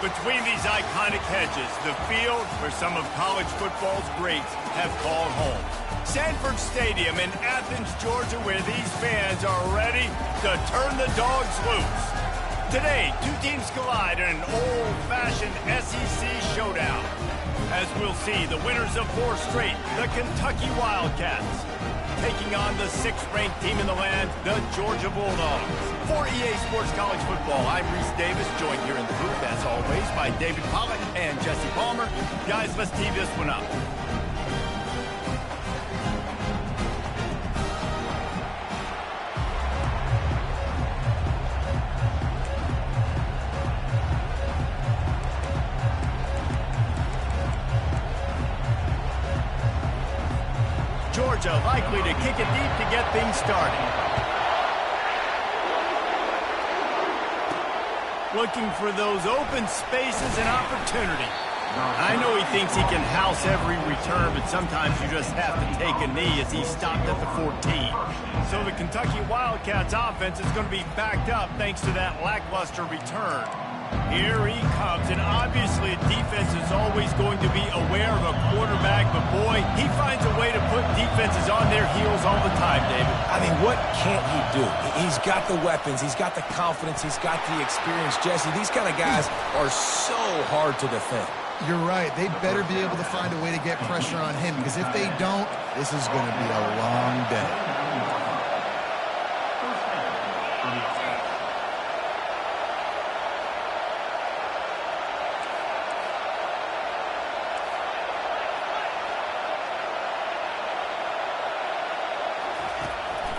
Between these iconic hedges, the field where some of college football's greats have called home. Sanford Stadium in Athens, Georgia, where these fans are ready to turn the dogs loose. Today, two teams collide in an old-fashioned SEC showdown. As we'll see, the winners of 4 straight, the Kentucky Wildcats, taking on the 6th-ranked team in the land, the Georgia Bulldogs. For EA Sports College Football, I'm Reese Davis, joined here in the booth, as always, by David Pollack and Jesse Palmer. Guys, let's tee this one up. Georgia likely to kick it deep to get things started. Looking for those open spaces and opportunity. I know he thinks he can house every return, but sometimes you just have to take a knee as he stopped at the 14. So the Kentucky Wildcats offense is going to be backed up thanks to that lackluster return. Here he comes, and obviously defense is always going to be aware of a quarterback, but boy, he finds a way to put defenses on their heels all the time, David. I mean, what can't he do? He's got the weapons, he's got the confidence, he's got the experience. Jesse, these kind of guys are so hard to defend. You're right. They better be able to find a way to get pressure on him, because if they don't, this is going to be a long day.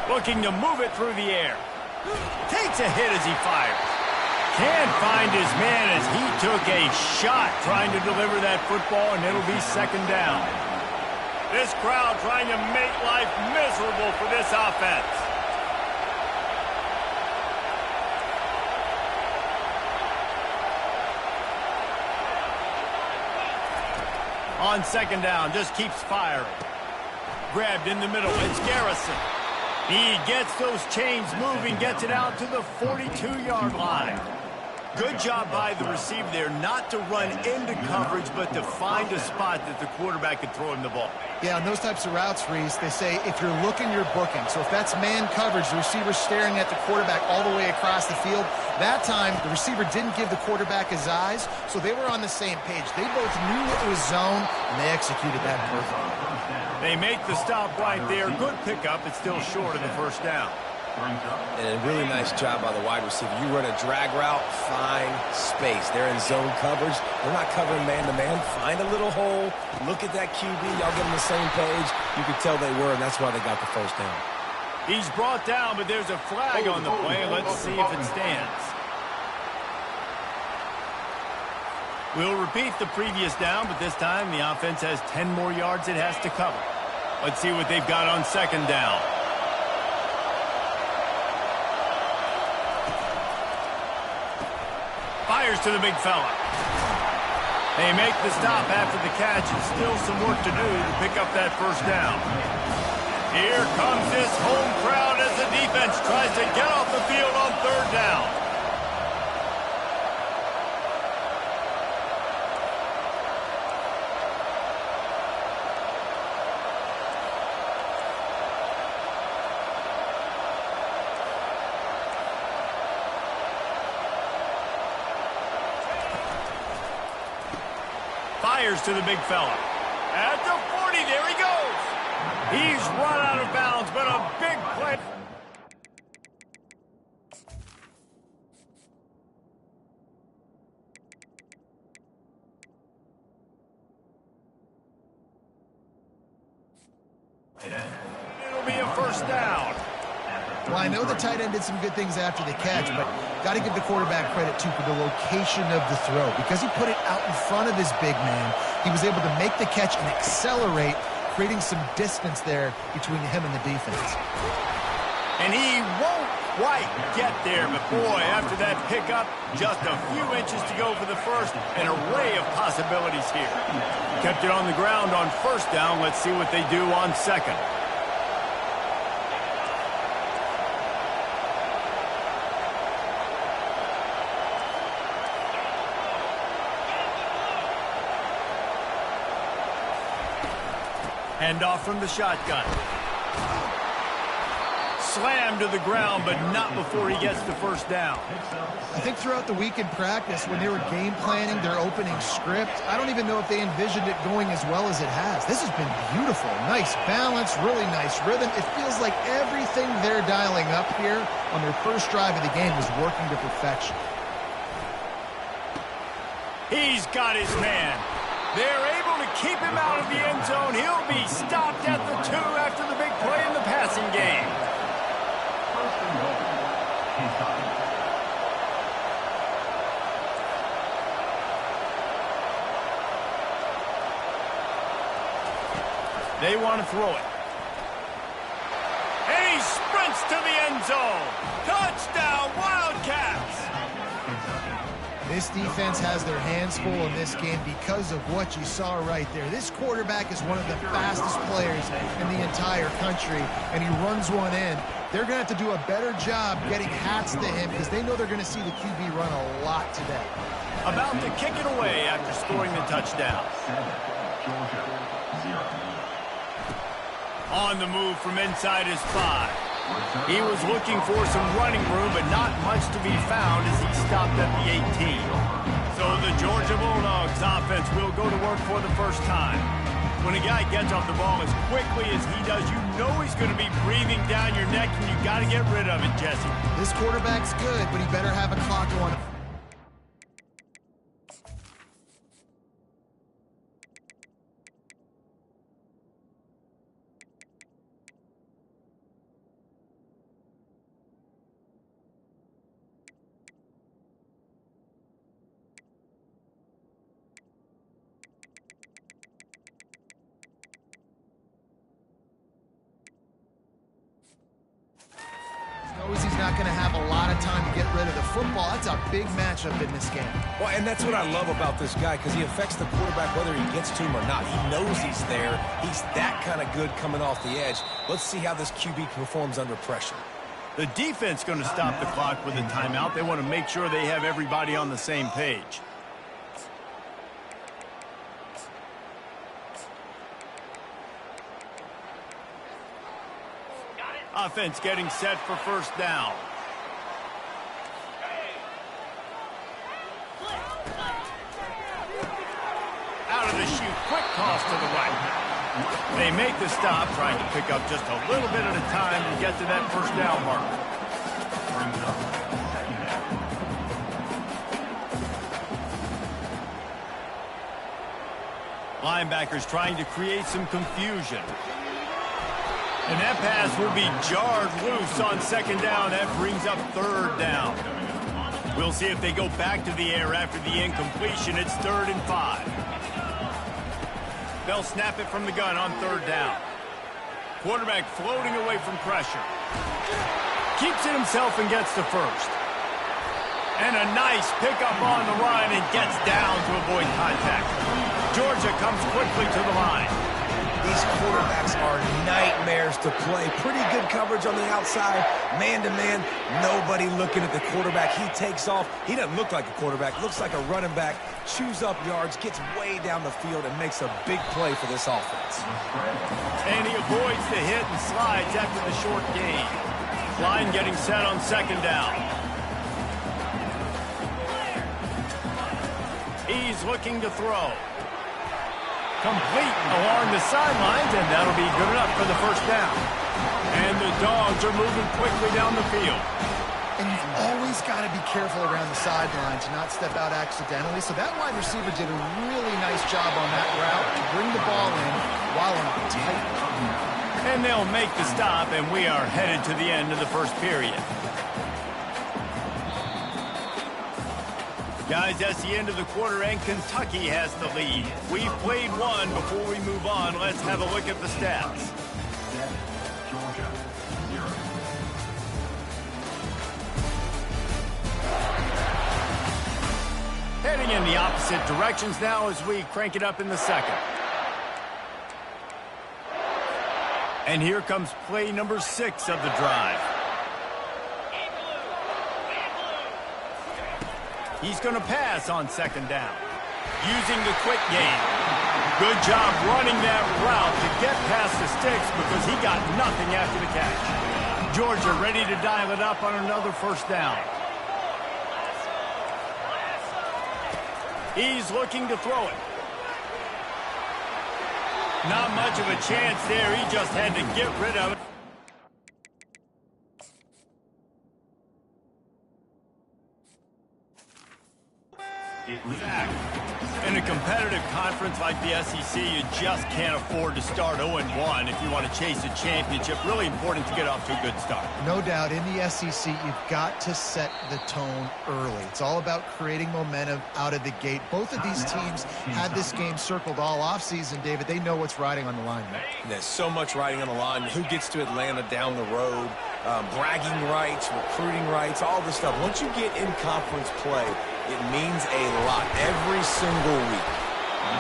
Looking to move it through the air. Takes a hit as he fires. Can't find his man as he took a shot trying to deliver that football, and it'll be 2nd down. This crowd trying to make life miserable for this offense. On 2nd down, just keeps firing. Grabbed in the middle, it's Garrison. He gets those chains moving, gets it out to the 42-yard line. Good job by the receiver there not to run into coverage, but to find a spot that the quarterback could throw him the ball. Yeah, on those types of routes, Reese, they say if you're looking, you're booking. So if that's man coverage, the receiver's staring at the quarterback all the way across the field. That time, the receiver didn't give the quarterback his eyes, so they were on the same page. They both knew it was zone, and they executed that perfectly. They make the stop right there. Good pickup. It's still short of the 1st down. And a really nice job by the wide receiver. You run a drag route, find space. They're in zone coverage. They're not covering man-to-man. Find a little hole. Look at that QB. Y'all get on the same page. You could tell they were, and that's why they got the 1st down. He's brought down, but there's a flag on the play. Let's see if it stands. We'll repeat the previous down, but this time the offense has 10 more yards it has to cover. Let's see what they've got on 2nd down. Fires to the big fella. They make the stop after the catch, and still some work to do to pick up that 1st down. Here comes this home crowd as the defense tries to get off the field on 3rd down. Fires to the big fella. At the 40, there he goes. He's run out of bounds, but a big play. It'll be a 1st down. Well, I know the tight end did some good things after the catch, but got to give the quarterback credit, too, for the location of the throw. Because he put it out in front of his big man, he was able to make the catch and accelerate, creating some distance there between him and the defense. And he won't quite get there, but boy, after that pickup, just a few inches to go for the 1st. An array of possibilities here. Kept it on the ground on 1st down. Let's see what they do on 2nd. Handoff from the shotgun. Slammed to the ground, but not before he gets the first down. I think throughout the week in practice, when they were game planning their opening script, I don't even know if they envisioned it going as well as it has. This has been beautiful. Nice balance, really nice rhythm. It feels like everything they're dialing up here on their first drive of the game is working to perfection. He's got his man. They're able to keep him out of the end zone. He'll be stopped at the 2 after the big play in the passing game. They want to throw it. And he sprints to the end zone. Touchdown, Wildcats! This defense has their hands full in this game because of what you saw right there. This quarterback is one of the fastest players in the entire country, and he runs one in. They're going to have to do a better job getting hats to him because they know they're going to see the QB run a lot today. About to kick it away after scoring the touchdown. On the move from inside his 5. He was looking for some running room, but not much to be found as he stopped at the 18. So the Georgia Bulldogs offense will go to work for the first time. When a guy gets off the ball as quickly as he does, you know he's going to be breathing down your neck, and you got to get rid of it, Jesse. This quarterback's good, but he better have a clock on him. Knows he's not going to have a lot of time to get rid of the football. That's a big matchup in this game. Well, and that's what I love about this guy, because he affects the quarterback whether he gets to him or not. He knows he's there. He's that kind of good coming off the edge. Let's see how this QB performs under pressure. The defense going to stop the clock with a timeout. They want to make sure they have everybody on the same page. Offense getting set for first down. Out of the chute, quick toss to the right. They make the stop, trying to pick up just a little bit at a time to get to that first down mark. Linebackers trying to create some confusion. And that pass will be jarred loose on second down. That brings up third down. We'll see if they go back to the air after the incompletion. It's 3rd and 5. They'll snap it from the gun on third down. Quarterback floating away from pressure. Keeps it himself and gets the first. And a nice pickup on the run and gets down to avoid contact. Georgia comes quickly to the line. These quarterbacks are nightmares to play. Pretty good coverage on the outside. Man-to-man, nobody looking at the quarterback. He takes off. He doesn't look like a quarterback. Looks like a running back. Chews up yards, gets way down the field, and makes a big play for this offense. And he avoids the hit and slides after the short gain. Line getting set on second down. He's looking to throw. Complete along the sidelines, and that'll be good enough for the first down. And the Dogs are moving quickly down the field. And you've always got to be careful around the sideline to not step out accidentally. So that wide receiver did a really nice job on that route to bring the ball in while on a tight line. And they'll make the stop, and we are headed to the end of the first period. Guys, that's the end of the quarter, and Kentucky has the lead. We've played one. Before we move on, let's have a look at the stats. Georgia, 0. Heading in the opposite directions now as we crank it up in the second. And here comes play number 6 of the drive. He's going to pass on second down. using the quick game. Good job running that route to get past the sticks because he got nothing after the catch. Georgia ready to dial it up on another first down. He's looking to throw it. Not much of a chance there. He just had to get rid of it. In a competitive conference like the SEC, you just can't afford to start 0-1 if you want to chase a championship. Really important to get off to a good start. No doubt, in the SEC, you've got to set the tone early. It's all about creating momentum out of the gate. Both of these teams had this game circled all offseason, David. They know what's riding on the line there. There's so much riding on the line. Who gets to Atlanta down the road? Bragging rights, recruiting rights, all this stuff. Once you get in conference play, it means a lot every single week.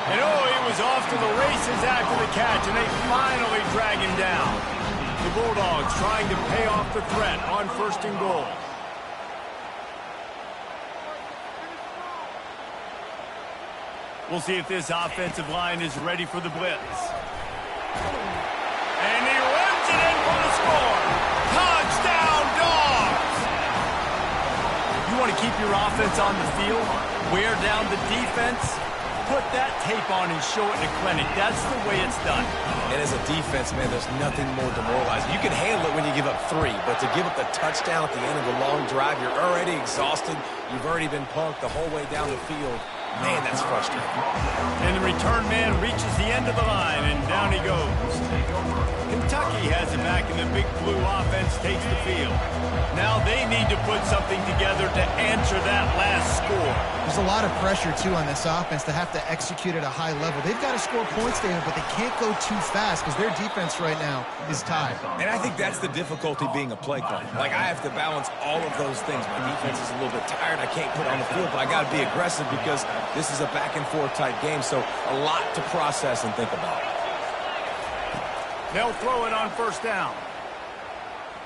And he was off to the races after the catch, and they finally drag him down. The Bulldogs trying to pay off the threat on 1st and goal. We'll see if this offensive line is ready for the blitz. And he runs it in for the score. Touchdown, Dogs! You want to keep your offense on the field? Wear down the defense? Put that tape on and show it in a clinic. That's the way it's done. And as a defense, man, there's nothing more demoralizing. You can handle it when you give up 3, but to give up the touchdown at the end of a long drive, you're already exhausted. You've already been punked the whole way down the field. Man, that's frustrating. And the return man reaches the end of the line, and down he goes. Kentucky has it back, and the Big Blue offense takes the field. Now they need to put something together to answer that last score. There's a lot of pressure, too, on this offense to have to execute at a high level. They've got to score points, David, but they can't go too fast because their defense right now is tied. And I think that's the difficulty being a play caller. Like, I have to balance all of those things. My defense is a little bit tired. I can't put it on the field, but I got to be aggressive because this is a back-and-forth type game, so a lot to process and think about. They'll throw it on 1st down.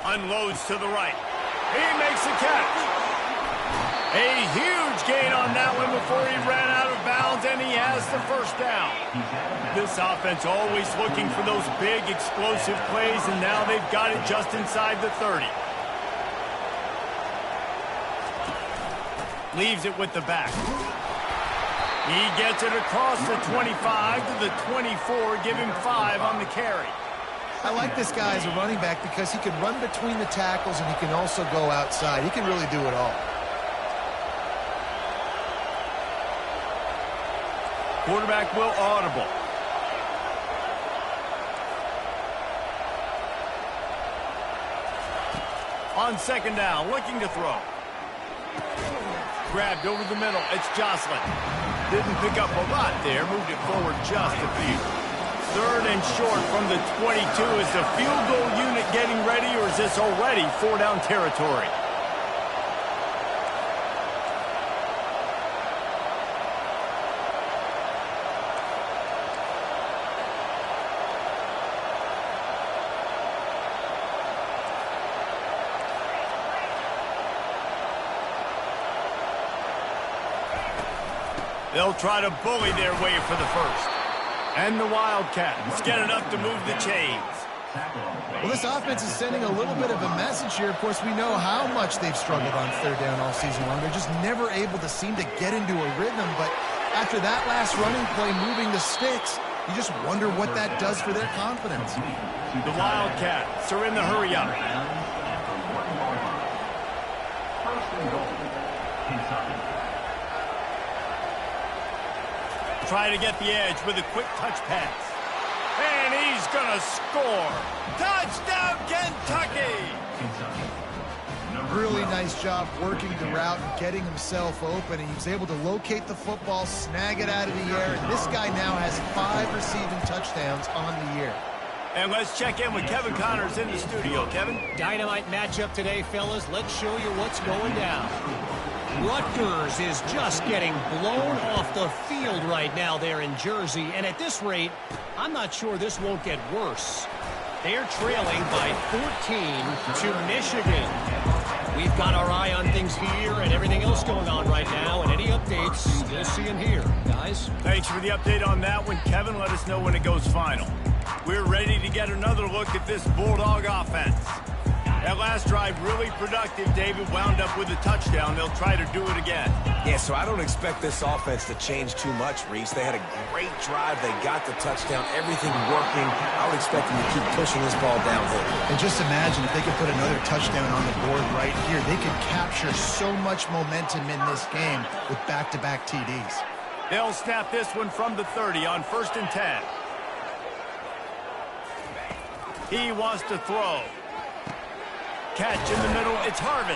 Unloads to the right. He makes the catch. A huge gain on that one before he ran out of bounds, and he has the 1st down. This offense always looking for those big, explosive plays, and now they've got it just inside the 30. Leaves it with the back. He gets it across the 25 to the 24, give him 5 on the carry. I like this guy as a running back because he can run between the tackles and he can also go outside. He can really do it all. Quarterback will audible. On 2nd down, looking to throw. Grabbed over the middle. It's Jocelyn. Didn't pick up a lot there. Moved it forward just a few. 3rd and short from the 22. Is the field goal unit getting ready, or is this already 4-down territory? They'll try to bully their way for the 1st. And the Wildcats get enough to move the chains. Well, this offense is sending a little bit of a message here. Of course, we know how much they've struggled on 3rd down all season long. They're just never able to seem to get into a rhythm. But after that last running play, moving the sticks, you just wonder what that does for their confidence. The Wildcats are in the hurry-up. Try to get the edge with a quick touch pass. And he's going to score. Touchdown, Kentucky! Really nice job working the route and getting himself open. And he was able to locate the football, snag it out of the air. And this guy now has 5 receiving touchdowns on the year. And let's check in with Kevin Connors in the studio. Kevin? Dynamite matchup today, fellas. Let's show you what's going down. Rutgers is just getting blown off the field right now there in Jersey. And at this rate, I'm not sure this won't get worse. They're trailing by 14 to Michigan. We've got our eye on things here and everything else going on right now, and any updates you'll see and hear. Guys? Thanks for the update on that one, Kevin. Let us know when it goes final. We're ready to get another look at this Bulldog offense. That last drive really productive. David wound up with a touchdown. They'll try to do it again. Yeah, so I don't expect this offense to change too much, Reese. They had a great drive. They got the touchdown. Everything working. I would expect them to keep pushing this ball downhill. And just imagine if they could put another touchdown on the board right here. They could capture so much momentum in this game with back-to-back TDs. They'll snap this one from the 30 on 1st and 10. He wants to throw. Catch in the middle, it's Harvin.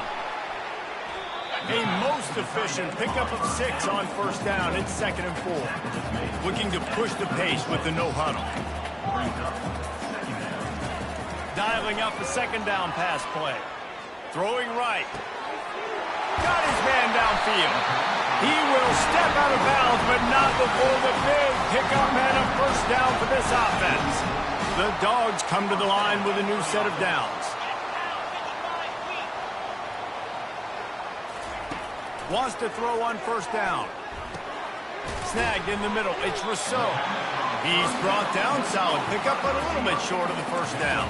A most efficient pickup of 6 on 1st down. It's 2nd and 4. Looking to push the pace with the no huddle. Dialing up a 2nd down pass play. Throwing right. Got his man downfield. He will step out of bounds, but not before the big pickup and a 1st down for this offense. The Dogs come to the line with a new set of downs. Wants to throw on 1st down. Snagged in the middle. It's Rousseau. He's brought down. Solid pickup, but a little bit short of the 1st down.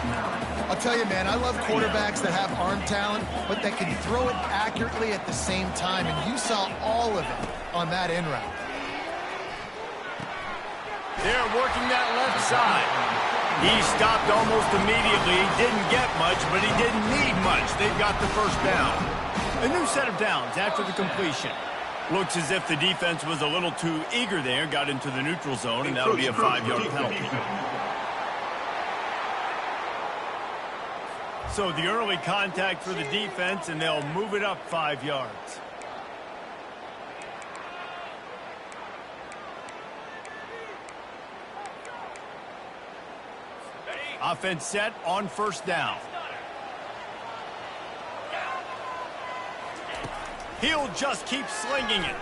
I'll tell you, man, I love quarterbacks that have arm talent, but that can throw it accurately at the same time, and you saw all of it on that in route. They're working that left side. He stopped almost immediately. He didn't get much, but he didn't need much. They've got the 1st down. A new set of downs after the completion. Looks as if the defense was a little too eager there, got into the neutral zone, and that'll be a 5-yard penalty. So the early contact for the defense, and they'll move it up 5 yards. Offense set on 1st down. He'll just keep slinging it.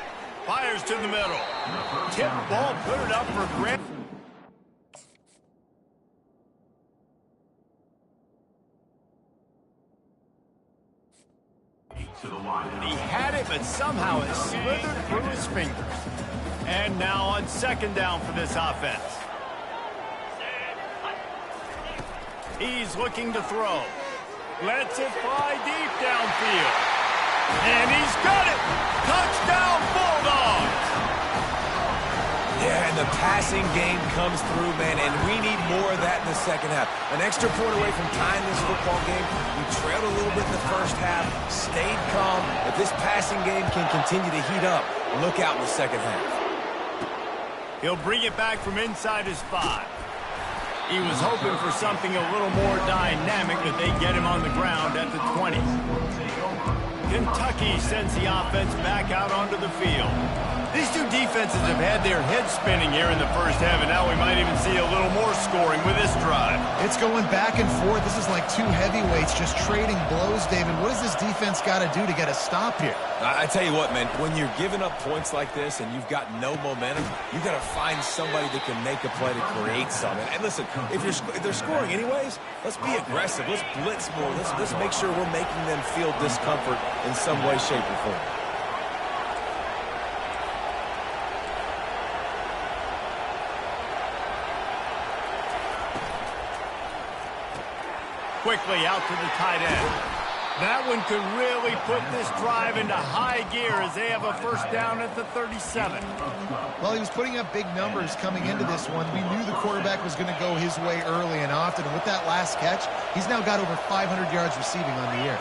Fires to the middle. Tip ball, put it up for grab. He had it, but somehow it slithered through his fingers. And now on 2nd down for this offense. He's looking to throw. Lets it fly deep downfield. And he's got it! Touchdown, Bulldogs! Yeah, and the passing game comes through, man, and we need more of that in the 2nd half. An extra point away from tying this football game. We trailed a little bit in the 1st half, stayed calm. If this passing game can continue to heat up, look out in the 2nd half. He'll bring it back from inside his 5. He was hoping for something a little more dynamic, but they get him on the ground at the 20. Kentucky sends the offense back out onto the field. These two defenses have had their heads spinning here in the 1st half, and now we might even see a little more scoring with this drive. It's going back and forth. This is like two heavyweights just trading blows, David. What does this defense got to do to get a stop here? I tell you what, man, when you're giving up points like this and you've got no momentum, you got to find somebody that can make a play to create something. And listen, if they're scoring anyways, let's be aggressive. Let's blitz more. Let's make sure we're making them feel discomfort in some way, shape, or form. Quickly out to the tight end. That one could really put this drive into high gear as they have a 1st down at the 37. Well, he was putting up big numbers coming into this one. We knew the quarterback was going to go his way early and often. And with that last catch, he's now got over 500 yards receiving on the year.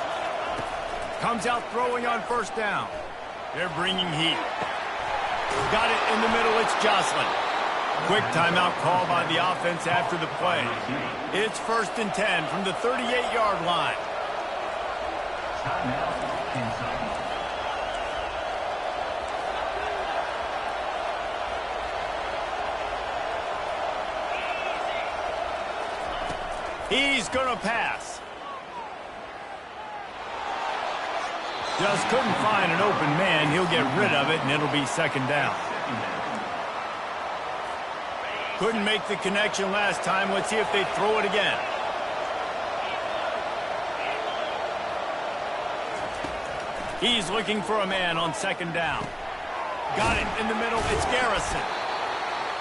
Comes out throwing on 1st down. They're bringing heat. Got it in the middle. It's Jocelyn. Quick timeout call by the offense after the play. It's 1st and 10 from the 38-yard line. He's going to pass. Just couldn't find an open man. He'll get rid of it, and it'll be 2nd down. Couldn't make the connection last time. Let's see if they throw it again. He's looking for a man on second down. Got it in the middle. It's Garrison.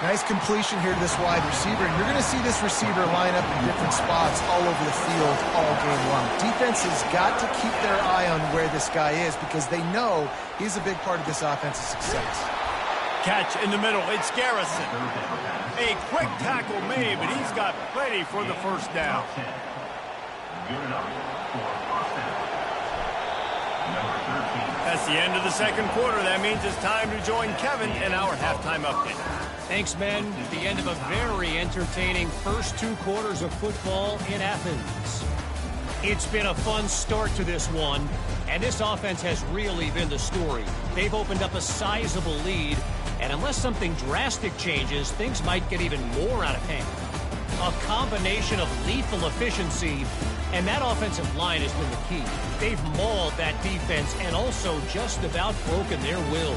Nice completion here to this wide receiver. And you're going to see this receiver line up in different spots all over the field all game long. Defense has got to keep their eye on where this guy is because they know he's a big part of this offense's success. Catch in the middle. It's Garrison. A quick tackle made, but he's got plenty for the first down. That's the end of the second quarter. That means it's time to join Kevin in our halftime update. Thanks, men. The end of a very entertaining first 2 quarters of football in Athens. It's been a fun start to this one, and this offense has really been the story. They've opened up a sizable lead, and unless something drastic changes, things might get even more out of hand. A combination of lethal efficiency, and that offensive line has been the key. They've mauled that defense and also just about broken their will.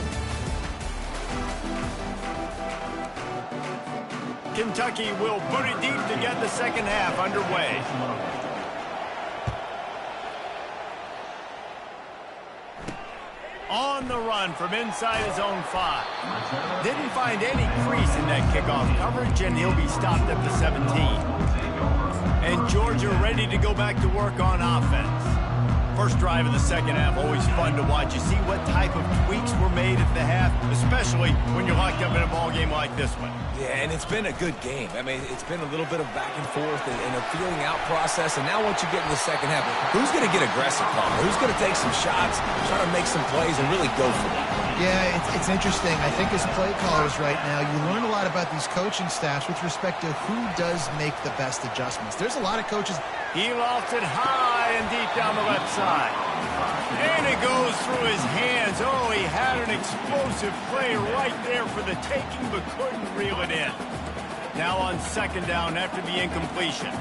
Kentucky will put it deep to get the second half underway. On the run from inside his own 5. Didn't find any crease in that kickoff coverage, and he'll be stopped at the 17. And Georgia ready to go back to work on offense. First drive of the second half, always fun to watch. You see what type of tweaks were made at the half, especially when you're locked up in a ball game like this one. Yeah, and it's been a good game. I mean, it's been a little bit of back and forth and a feeling out process. And now once you get in the second half, who's going to get aggressive, Palmer? Who's going to take some shots, try to make some plays, and really go for it? Yeah, it's interesting. I think as play callers right now, you learn a lot about these coaching staffs with respect to who does make the best adjustments. There's a lot of coaches. He lofts it high and deep down the left side. And it goes through his hands. Oh, he had an explosive play right there for the taking, but couldn't reel it in. Now on second down after the incompletion.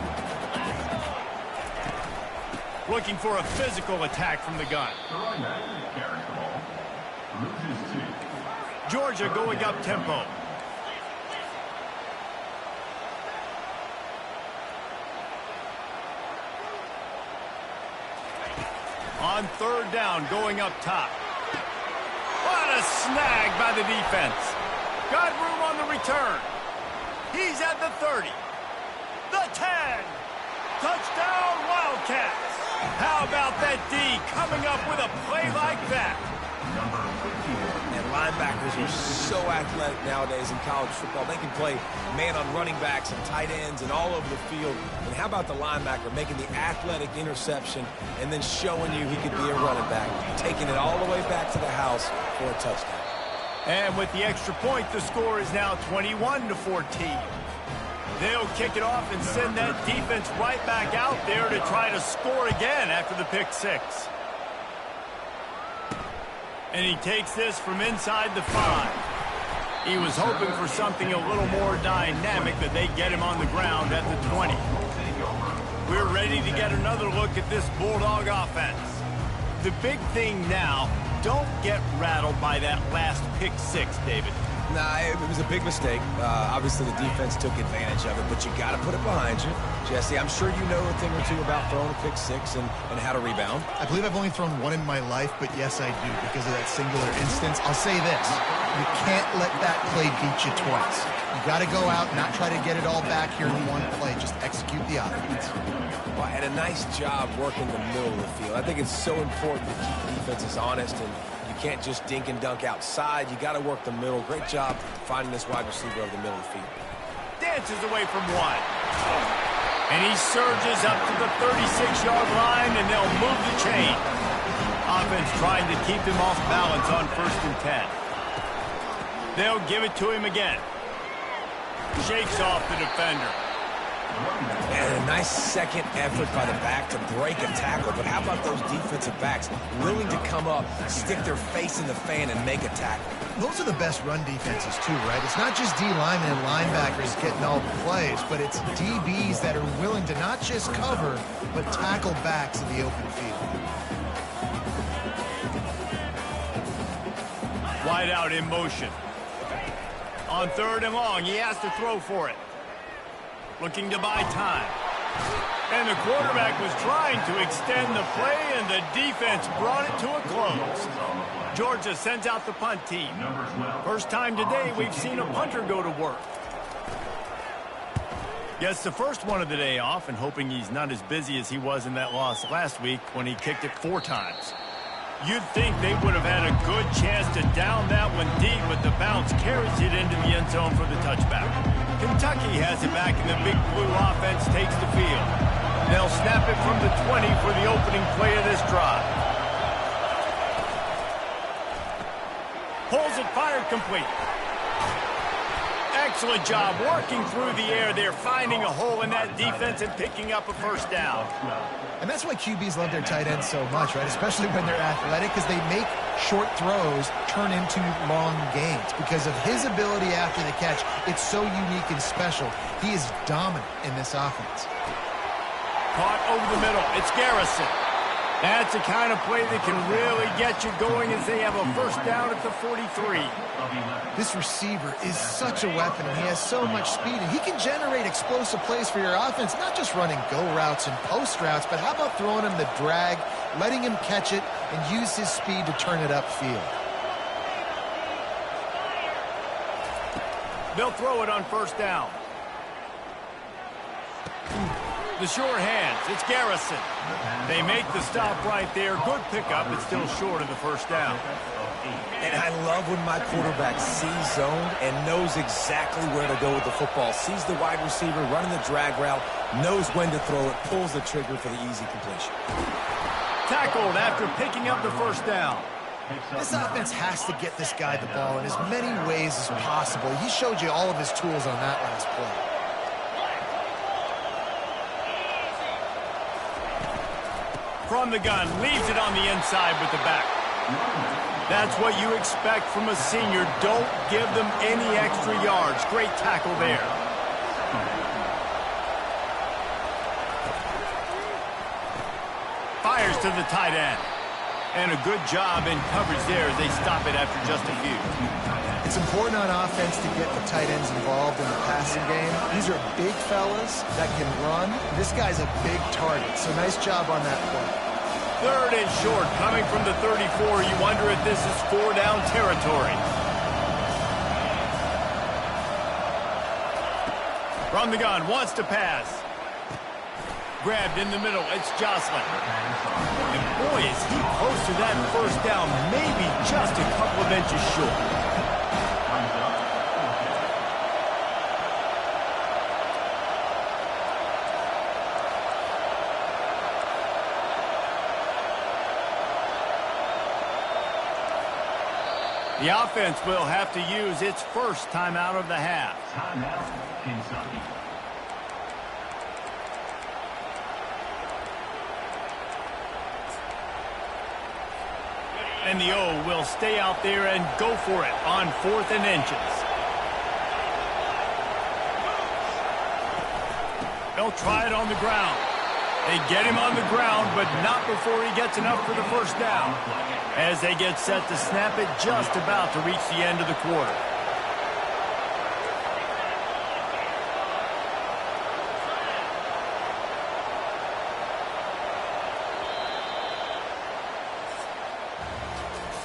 Looking for a physical attack from the gun. Georgia going up tempo. On third down, going up top. What a snag by the defense. Got room on the return. He's at the 30. The 10. Touchdown, Wildcats. How about that D coming up with a play like that? And linebackers are so athletic nowadays in college football. They can play man on running backs and tight ends and all over the field. And how about the linebacker making the athletic interception and then showing you he could be a running back, taking it all the way back to the house for a touchdown. And with the extra point, the score is now 21-14. They'll kick it off and send that defense right back out there to try to score again after the pick 6. And he takes this from inside the 5. He was hoping for something a little more dynamic, that they get him on the ground at the 20. We're ready to get another look at this Bulldog offense. The big thing now, don't get rattled by that last pick 6, David. Nah, it was a big mistake. Obviously, the defense took advantage of it, but you got to put it behind you. Jesse, I'm sure you know a thing or two about throwing a pick 6 and how to rebound. I believe I've only thrown one in my life, but yes, I do because of that singular instance. I'll say this. You can't let that play beat you twice. You got to go out, not try to get it all back here in one play. Just execute the offense. Well, and a nice job working the middle of the field. I think it's so important to keep defenses honest, and you can't just dink and dunk outside. You got to work the middle. Great job finding this wide receiver over the middle of the field. Dances away from one. And he surges up to the 36-yard line, and they'll move the chain. Offense trying to keep him off balance on 1st and 10. They'll give it to him again. Shakes off the defender. And a nice second effort by the back to break a tackle. But how about those defensive backs willing to come up, stick their face in the fan, and make a tackle? Those are the best run defenses, too, right? It's not just D linemen and linebackers getting all the plays, but it's DBs that are willing to not just cover, but tackle backs in the open field. Wide out in motion. On 3rd and long, he has to throw for it. Looking to buy time. And the quarterback was trying to extend the play, and the defense brought it to a close. Georgia sends out the punt team. First time today we've seen a punter go to work. Gets the first one of the day off, and hoping he's not as busy as he was in that loss last week when he kicked it 4 times. You'd think they would have had a good chance to down that one deep, but the bounce carries it into the end zone for the touchback. Kentucky has it back, and the Big Blue offense takes the field. They'll snap it from the 20 for the opening play of this drive. Pulls it, fired, complete. Excellent job working through the air there, finding a hole in that defense and picking up a first down. And that's why QBs love their tight ends so much, right? Especially when they're athletic, because they make short throws turn into long gains. Because of his ability after the catch, it's so unique and special. He is dominant in this offense. Caught over the middle. It's Garrison. That's the kind of play that can really get you going as they have a first down at the 43. This receiver is such a weapon, and he has so much speed, and he can generate explosive plays for your offense, not just running go routes and post routes, but how about throwing him the drag, letting him catch it, and use his speed to turn it upfield. They'll throw it on first down. The sure hands. It's Garrison. They make the stop right there. Good pickup. It's still short of the first down. And I love when my quarterback sees zone and knows exactly where to go with the football. Sees the wide receiver running the drag route, knows when to throw it, pulls the trigger for the easy completion. Tackled after picking up the first down. This offense has to get this guy the ball in as many ways as possible. He showed you all of his tools on that last play. From the gun, leaves it on the inside with the back. That's what you expect from a senior. Don't give them any extra yards. Great tackle there. Fires to the tight end. And a good job in coverage there as they stop it after just a few. It's important on offense to get the tight ends involved in the passing game. These are big fellas that can run. This guy's a big target, so nice job on that play. Third and short, coming from the 34. You wonder if this is 4-down territory. From the gun, wants to pass. Grabbed in the middle, it's Jocelyn. And boy, is he close to that first down, maybe just a couple of inches short. The offense will have to use its first timeout of the half. Timeout, Kentucky. And the O will stay out there and go for it on 4th and inches. They'll try it on the ground. They get him on the ground, but not before he gets enough for the first down. As they get set to snap it, just about to reach the end of the quarter.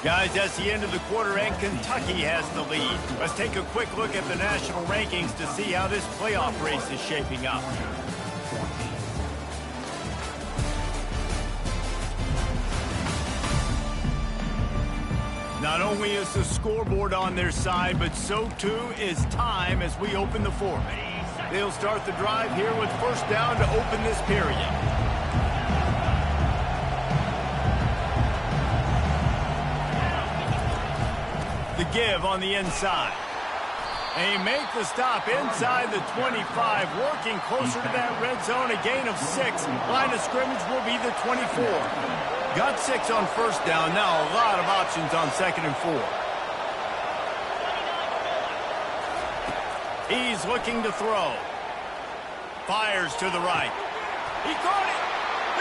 Guys, that's the end of the quarter, and Kentucky has the lead. Let's take a quick look at the national rankings to see how this playoff race is shaping up. Not only is the scoreboard on their side, but so too is time as we open the fourth. They'll start the drive here with first down to open this period. The give on the inside. They make the stop inside the 25, working closer to that red zone, a gain of 6. Line of scrimmage will be the 24. Got 6 on first down. Now a lot of options on 2nd and 4. He's looking to throw. Fires to the right. He caught it.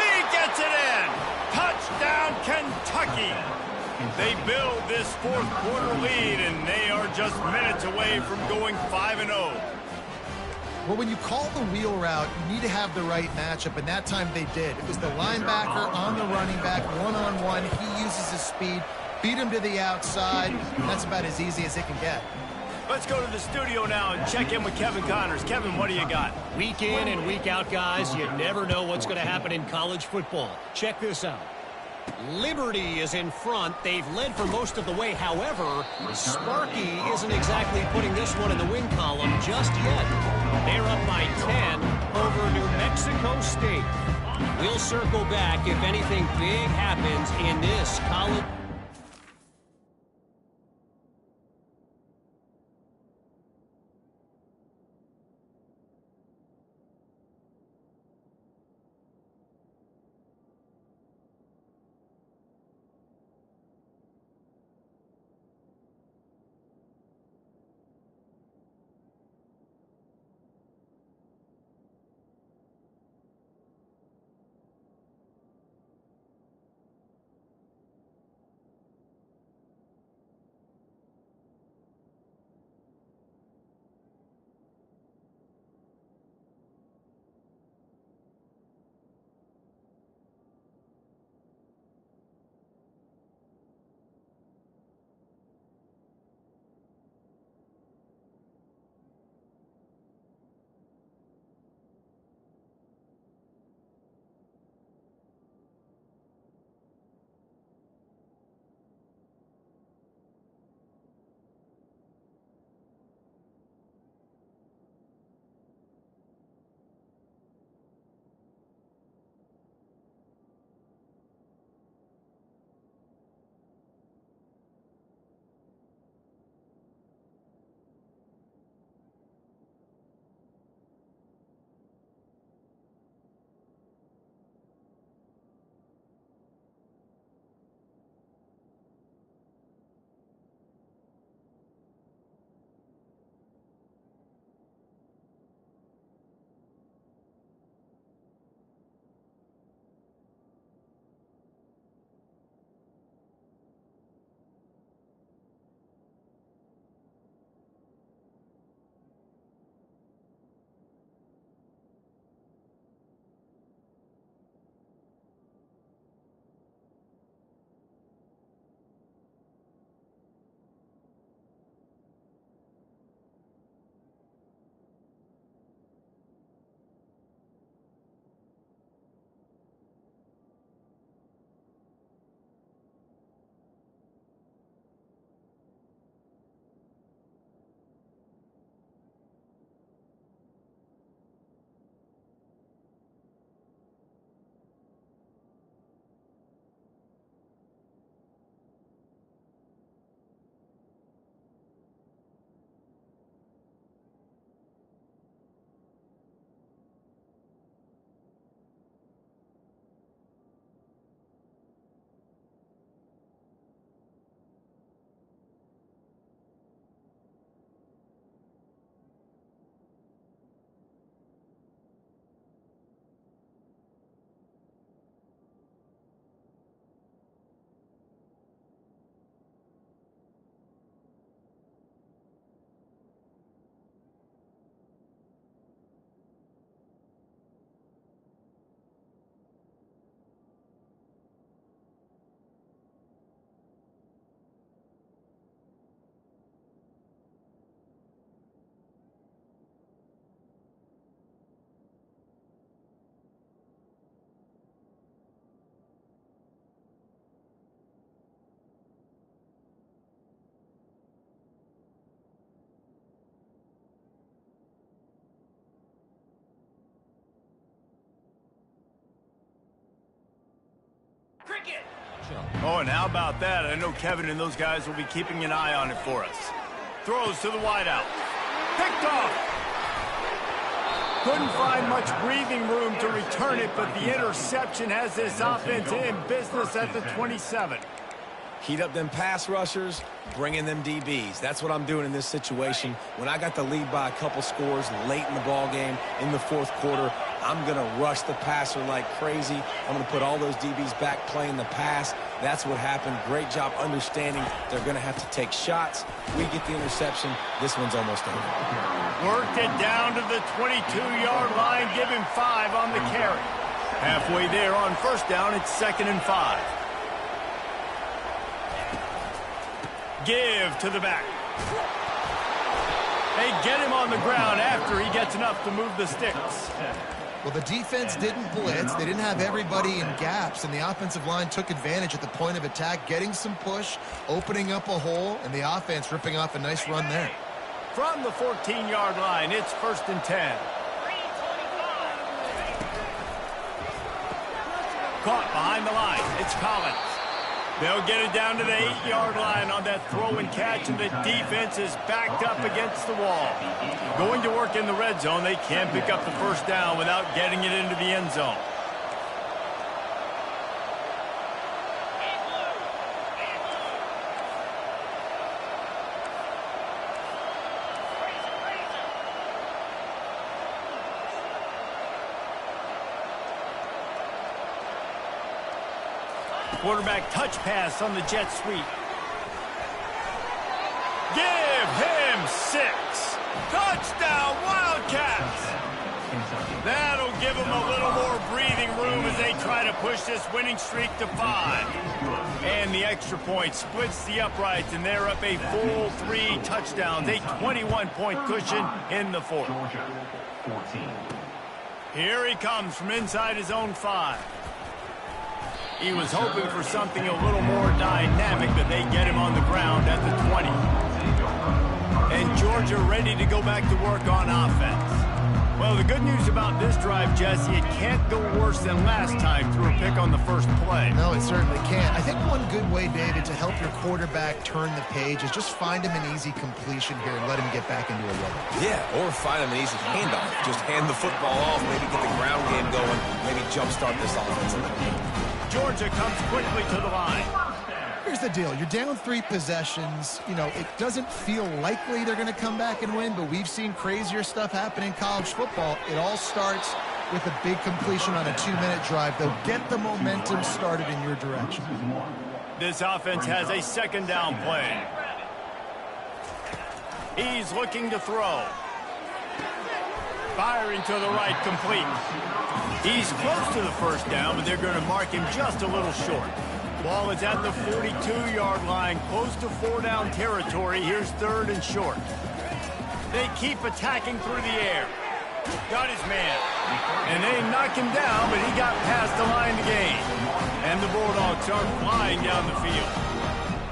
He gets it in. Touchdown, Kentucky. They build this fourth quarter lead, and they are just minutes away from going 5-0. Well, when you call the wheel route, you need to have the right matchup, and that time they did. It was the linebacker on the running back, one-on-one. He uses his speed, beat him to the outside, and that's about as easy as it can get. Let's go to the studio now and check in with Kevin Connors. Kevin, what do you got? Week in and week out, guys, you never know what's going to happen in college football. Check this out. Liberty is in front. They've led for most of the way. However, Sparky isn't exactly putting this one in the win column just yet. They're up by 10 over New Mexico State. We'll circle back if anything big happens in this college. Oh, and how about that? I know Kevin and those guys will be keeping an eye on it for us. Throws to the wideout. Picked off. Couldn't find much breathing room to return it, but the interception has this offense in business at the 27. Heat up them pass rushers, bring in them DBs. That's what I'm doing in this situation. When I got the lead by a couple scores late in the ball game, in the fourth quarter, I'm going to rush the passer like crazy. I'm going to put all those DBs back playing the pass. That's what happened. Great job understanding they're going to have to take shots. We get the interception. This one's almost over. Worked it down to the 22-yard line. Give him 5 on the carry. Halfway there on first down, it's 2nd and 5. Give to the back. They get him on the ground after he gets enough to move the sticks. Well, the defense didn't blitz. They didn't have everybody in gaps, and the offensive line took advantage at the point of attack, getting some push, opening up a hole, and the offense ripping off a nice run there. From the 14-yard line, it's 1st and 10. Caught behind the line. It's Collins. They'll get it down to the 8-yard line on that throw and catch, and the defense is backed up against the wall. Going to work in the red zone, they can't pick up the first down without getting it into the end zone. Quarterback touch pass on the jet sweep. Give him 6. Touchdown, Wildcats. That'll give them a little more breathing room as they try to push this winning streak to 5. And the extra point splits the uprights, and they're up a full 3 touchdowns, a 21-point cushion in the 4th. Here he comes from inside his own 5. He was hoping for something a little more dynamic, but they get him on the ground at the 20. And Georgia ready to go back to work on offense. Well, the good news about this drive, Jesse, it can't go worse than last time through a pick on the first play. No, it certainly can't. I think one good way, David, to help your quarterback turn the page is just find him an easy completion here and let him get back into a rhythm. Yeah, or find him an easy handoff. Just hand the football off, maybe get the ground game going, maybe jumpstart this offense a little bit. Georgia comes quickly to the line. Here's the deal. You're down 3 possessions. You know, it doesn't feel likely they're going to come back and win, but we've seen crazier stuff happen in college football. It all starts with a big completion on a 2-minute drive. They'll get the momentum started in your direction. This offense has a 2nd down play. He's looking to throw. Firing to the right, complete. He's close to the first down, but they're going to mark him just a little short. Ball is at the 42-yard line, close to 4-down territory. Here's 3rd and short. They keep attacking through the air. Got his man. And they knock him down, but he got past the line to gain. And the Bulldogs are flying down the field.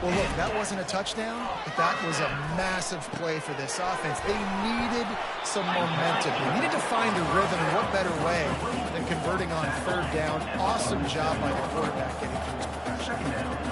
Well, look, that wasn't a touchdown, but that was a massive play for this offense. They needed some momentum. They needed to find a rhythm, and what better way than converting on 3rd down. Awesome job by the quarterback getting through his progression.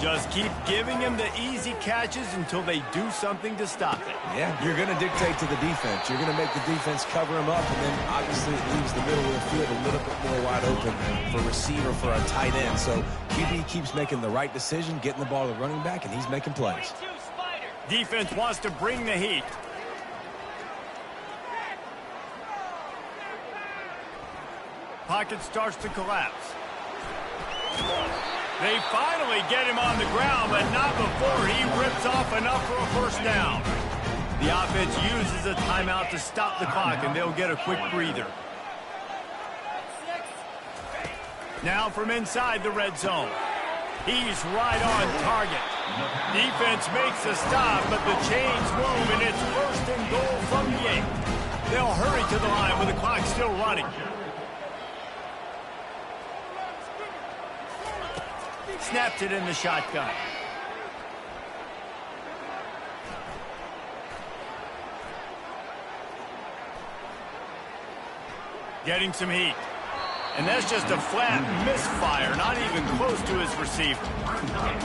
Just keep giving him the easy catches until they do something to stop it. Yeah, you're going to dictate to the defense. You're going to make the defense cover him up, and then obviously it leaves the middle of the field a little bit more wide open for receiver, for a tight end. So QB keeps making the right decision, getting the ball to the running back, and he's making plays. Defense wants to bring the heat. Pocket starts to collapse. They finally get him on the ground, but not before he rips off enough for a first down. The offense uses a timeout to stop the clock, and they'll get a quick breather. Now from inside the red zone. He's right on target. Defense makes a stop, but the chains move, and it's 1st and goal from the 8. They'll hurry to the line with the clock still running. Snapped it in the shotgun. Getting some heat. And that's just a flat misfire, not even close to his receiver.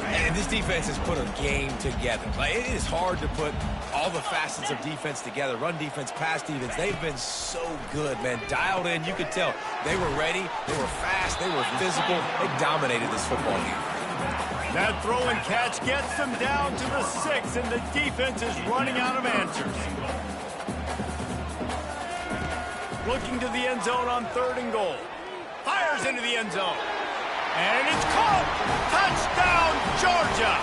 And this defense has put a game together. Like, it is hard to put all the facets of defense together. Run defense, pass defense. They've been so good, man. Dialed in. You could tell they were ready. They were fast. They were physical. They dominated this football game. That throw and catch gets them down to the 6, and the defense is running out of answers. looking to the end zone on 3rd and goal. Fires into the end zone. And it's caught! Touchdown, Georgia!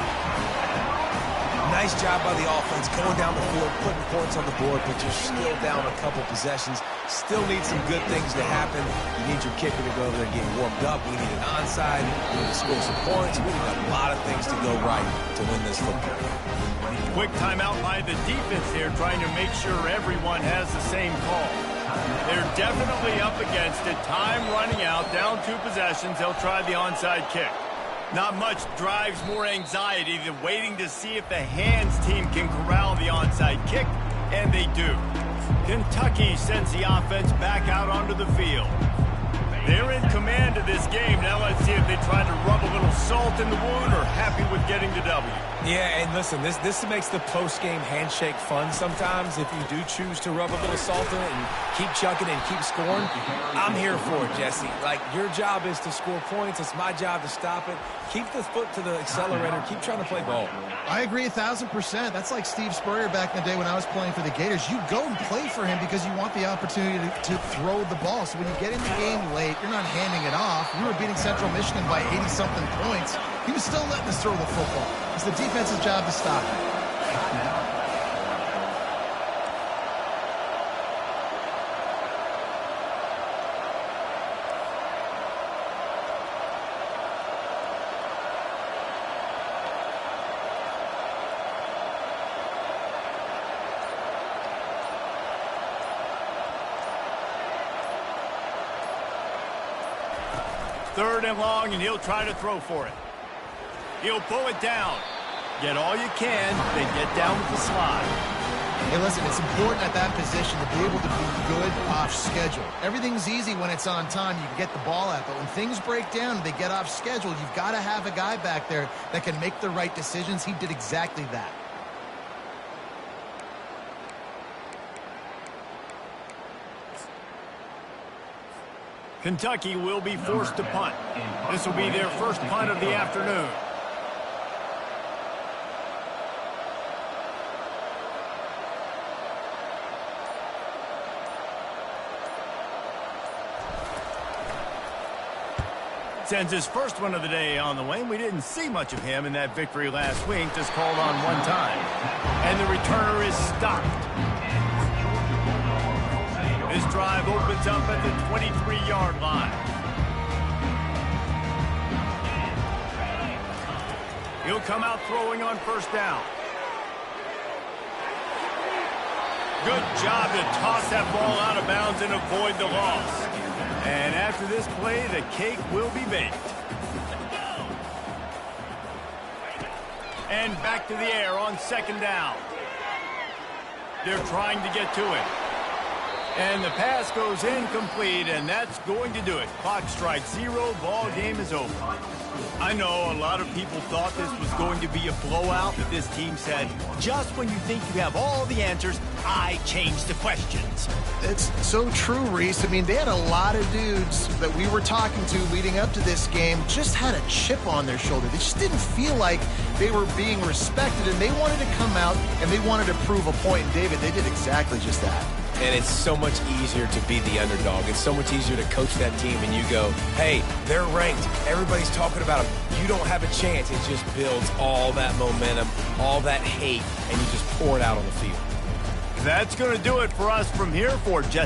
Nice job by the offense going down the field, putting points on the board, but you're still down a couple possessions. Still need some good things to happen. You need your kicker to go over there and get warmed up. We need an onside. We need to score some points. We need a lot of things to go right to win this football game. Quick timeout by the defense here, trying to make sure everyone has the same call. They're definitely up against it. Time running out, down 2 possessions. They'll try the onside kick. Not much drives more anxiety than waiting to see if the hands team can corral the onside kick, and they do. Kentucky sends the offense back out onto the field. They're in command of this game. Now let's see if they try to rub a little salt in the wound or happy with getting the W. Yeah, and listen, this makes the post-game handshake fun sometimes if you do choose to rub a little salt in it and keep chucking and keep scoring. I'm here for it, Jesse. Like, your job is to score points. It's my job to stop it. Keep the foot to the accelerator. Keep trying to play ball. I agree 1,000%. That's like Steve Spurrier back in the day when I was playing for the Gators. You go and play for him because you want the opportunity to throw the ball. So when you get in the game late, you're not handing it off. We were beating Central Michigan by 80-something points. He was still letting us throw the football. It's the defense's job to stop it. Third and long, and he'll try to throw for it. He'll pull it down. Get all you can, then get down with the slide. Hey, listen, it's important at that position to be able to be good off schedule. Everything's easy when it's on time. You can get the ball out, but when things break down, they get off schedule. You've got to have a guy back there that can make the right decisions. He did exactly that. Kentucky will be forced to punt. This will be their first punt of the afternoon. Sends his first one of the day on the way. We didn't see much of him in that victory last week, just called on one time. And the returner is stopped. This drive opens up at the 23-yard line. He'll come out throwing on first down. Good job to toss that ball out of bounds and avoid the loss. And after this play, the cake will be baked. And back to the air on second down. They're trying to get to it. And the pass goes incomplete, and that's going to do it. Clock strikes 0, ball game is over. I know a lot of people thought this was going to be a blowout, but this team said, just when you think you have all the answers, I change the questions. It's so true, Reese. I mean, they had a lot of dudes that we were talking to leading up to this game just had a chip on their shoulder. They just didn't feel like they were being respected, and they wanted to come out, and they wanted to prove a point. And, David, they did exactly just that. And it's so much easier to be the underdog. It's so much easier to coach that team and you go, hey, they're ranked. Everybody's talking about them. You don't have a chance. It just builds all that momentum, all that hate, and you just pour it out on the field. That's going to do it for us from here for Jesse.